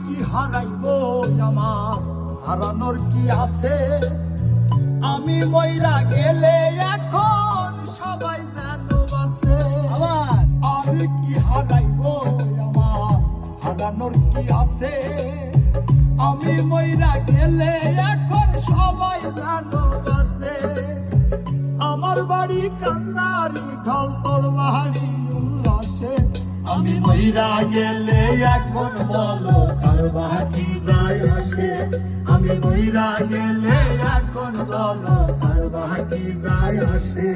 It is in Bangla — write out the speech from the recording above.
কি হারাইবো আমার, হারানোর কি আছে? আমি মইরা গেলে এখন সবাই যেন বাঁচে। আর কি হারাইবো আমার, হারানোর কি আছে? আমি মইরা গেলে এখন সবাই যেন বাঁচে। আমার বাড়ি কান্নারি ঢল, তোর বাড়ি উল্লাসে। আমি মইরা গেলে এখন বলো কার বাকি যায় আসে? আমি মইরা গেলে এখন বলো কার বাকি যায় আসে?